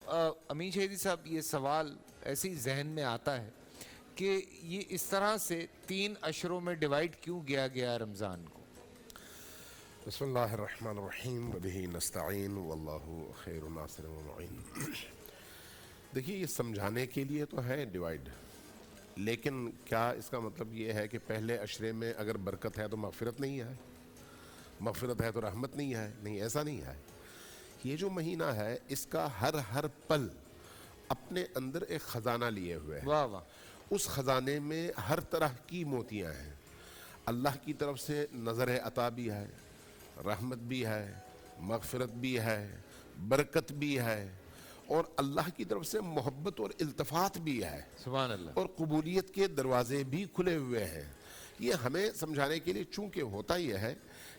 امین شہیدی صاحب یہ سوال ایسے ہی ذہن میں آتا ہے کہ یہ اس طرح سے 3 اشروں میں ڈیوائیڈ کیوں گیا رمضان کو؟ بسم اللہ الرحمن الرحیم وبہ نستعین واللہ خیر ناصر و معین۔ دیکھیے یہ سمجھانے کے لیے تو ہے ڈیوائیڈ، لیکن کیا اس کا مطلب یہ ہے کہ پہلے عشرے میں اگر برکت ہے تو مغفرت نہیں ہے، مغفرت ہے تو رحمت نہیں ہے؟ نہیں، ایسا نہیں ہے۔ یہ جو مہینہ ہے اس کا ہر پل اپنے اندر ایک خزانہ لیے ہوئے ہے۔ واہ واہ۔ اس خزانے میں ہر طرح کی موتیاں ہیں۔ اللہ کی طرف سے نظر عطا بھی ہے، رحمت بھی ہے، مغفرت بھی ہے، برکت بھی ہے، اور اللہ کی طرف سے محبت اور التفات بھی ہے، سبحان اللہ۔ اور قبولیت کے دروازے بھی کھلے ہوئے ہیں۔ یہ ہمیں سمجھانے کے لیے، چونکہ ہوتا یہ ہے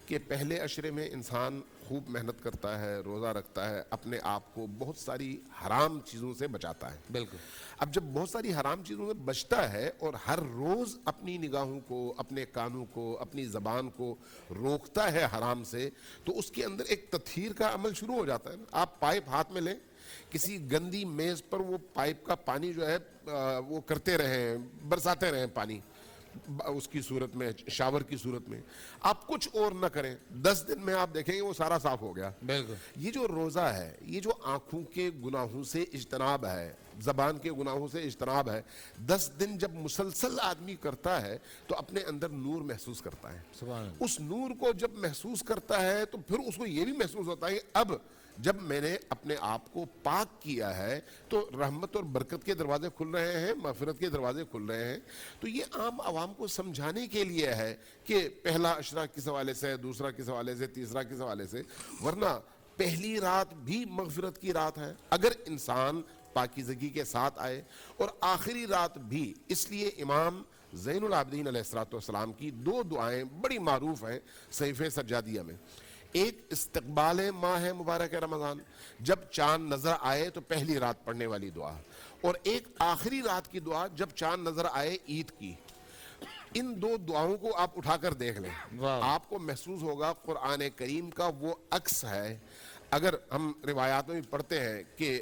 کہ پہلے عشرے میں انسان خوب محنت کرتا ہے، روزہ رکھتا ہے، اپنے آپ کو بہت ساری حرام چیزوں سے بچاتا ہے۔ بالکل۔ اب جب بہت ساری حرام چیزوں سے بچتا ہے اور ہر روز اپنی نگاہوں کو، اپنے کانوں کو، اپنی زبان کو روکتا ہے حرام سے، تو اس کے اندر ایک تطہیر کا عمل شروع ہو جاتا ہے۔ آپ پائپ ہاتھ میں لیں، کسی گندی میز پر وہ پائپ کا پانی جو ہے وہ کرتے رہیں، برساتے رہیں پانی اس کی صورت میں، شاور کی صورت میں، آپ کچھ اور نہ کریں، 10 دن میں آپ دیکھیں گے وہ سارا صاف ہو گیا۔ بالکل۔ یہ جو روزہ ہے، یہ جو آنکھوں کے گناہوں سے اجتناب ہے، زبان کے گناہوں سے اجتناب ہے، 10 دن جب مسلسل آدمی کرتا ہے تو اپنے اندر نور محسوس کرتا ہے۔ سبحان اللہ۔ اس نور کو جب محسوس کرتا ہے تو پھر اس کو یہ بھی محسوس ہوتا ہے کہ اب جب میں نے اپنے آپ کو پاک کیا ہے تو رحمت اور برکت کے دروازے کھل رہے ہیں، مغفرت کے دروازے کھل رہے ہیں۔ تو یہ عام عوام کو سمجھانے کے لیے ہے کہ پہلا عشرہ کس حوالے سے، دوسرا کس حوالے سے، تیسرا کس حوالے سے، ورنہ پہلی رات بھی مغفرت کی رات ہے اگر انسان پاکیزگی کے ساتھ آئے، اور آخری رات بھی۔ اس لیے امام زین العابدین علیہ السلام کی 2 دعائیں بڑی معروف ہیں صحیفہ سجادیہ میں۔ ایک استقبال ماہ مبارک رمضان، جب چاند نظر آئے تو پہلی رات پڑھنے والی دعا، اور ایک آخری رات کی دعا جب چاند نظر آئے عید کی۔ ان 2 دعاؤں کو آپ اٹھا کر دیکھ لیں، آپ کو محسوس ہوگا قرآن کریم کا وہ عکس ہے۔ اگر ہم روایات میں بھی پڑھتے ہیں کہ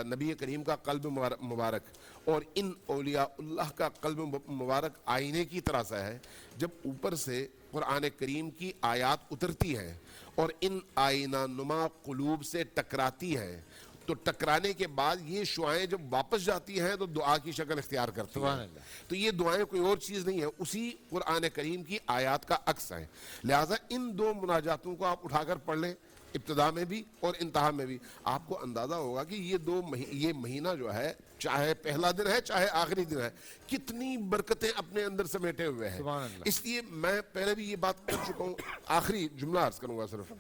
نبی کریم کا قلب مبارک اور ان اولیاء اللہ کا قلب مبارک آئینے کی طرح سے ہے، جب اوپر سے قرآن کریم کی آیات اترتی ہیں اور ان آئینہ نما قلوب سے ٹکراتی ہیں، تو ٹکرانے کے بعد یہ شعائیں جب واپس جاتی ہیں تو دعا کی شکل اختیار کرتی ہیں۔ تو یہ دعائیں کوئی اور چیز نہیں ہے، اسی قرآن کریم کی آیات کا عکس ہیں۔ لہٰذا ان 2 مناجاتوں کو آپ اٹھا کر پڑھ لیں، ابتدا میں بھی اور انتہا میں بھی۔ آپ کو اندازہ ہوگا کہ یہ مہینہ جو ہے، چاہے پہلا دن ہے چاہے آخری دن ہے، کتنی برکتیں اپنے اندر سمیٹے ہوئے ہیں۔ اس لیے میں پہلے بھی یہ بات کر چکا ہوں، آخری جملہ عرض کروں گا صرف،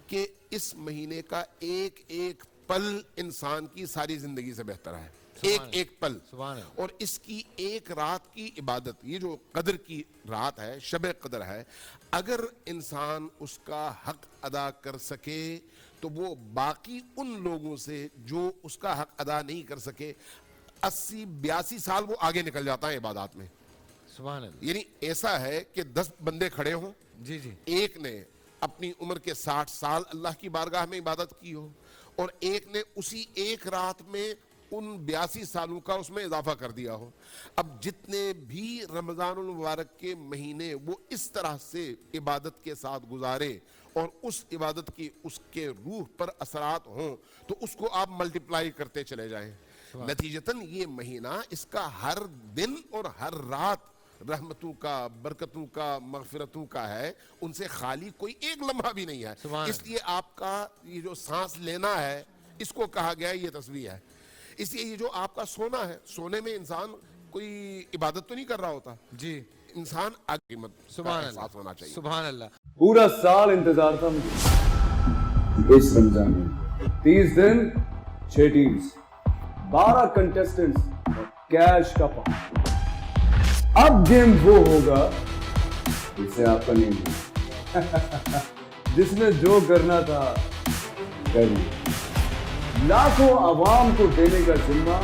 کہ اس مہینے کا ایک ایک پل انسان کی ساری زندگی سے بہتر ہے، ایک ایک پل۔ اور اس کی ایک رات کی عبادت، یہ جو قدر کی رات ہے، شب قدر ہے، اگر انسان اس کا حق ادا کر سکے تو وہ باقی ان لوگوں سے جو اس کا حق ادا نہیں کر سکے 80-82 سال وہ آگے نکل جاتا ہے عبادات میں۔ سبحان اللہ۔ یعنی ایسا ہے کہ 10 بندے کھڑے ہوں، جی جی، ایک نے اپنی عمر کے 60 سال اللہ کی بارگاہ میں عبادت کی ہو، اور ایک نے اسی ایک رات میں ان 82 سالوں کا اس میں اضافہ کر دیا ہو۔ اب جتنے بھی رمضان المبارک کے مہینے وہ اس طرح سے عبادت کے ساتھ گزارے اور اس عبادت کی اس کے روح پر اثرات ہوں، تو اس کو آپ ملٹیپلائی کرتے چلے جائیں۔ نتیجتاً یہ مہینہ، اس کا ہر دن اور ہر رات رحمتوں کا، برکتوں کا، مغفرتوں کا ہے، ان سے خالی کوئی ایک لمحہ بھی نہیں ہے۔ اس لیے آپ کا یہ جو سانس لینا ہے، اس کو کہا گیا یہ تسبیح ہے۔ اس لیے یہ جو آپ کا سونا ہے، سونے میں انسان کوئی عبادت تو نہیں کر رہا ہوتا جی، انسان قیمت کا احساس ہونا چاہیے۔ سبحان اللہ۔ پورا سال انتظار تھا مجھے اس رمضان میں، 30 دن 6 ٹیمز، 12 کنٹیسٹنٹس اور کیش کا پاؤں۔ اب گیم وہ ہوگا جسے آپ کا نہیں ہوگا، جس نے جو کرنا تھا کر لیا۔ لاکھوں عوام کو دینے کا ذمہ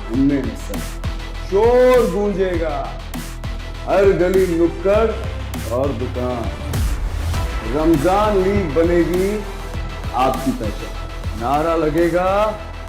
ہم نے حصہ، شور گونجے گا ہر گلی نکڑ اور دکان، رمضان لیگ بنے گی آپ کی پہچان، نعرہ لگے گا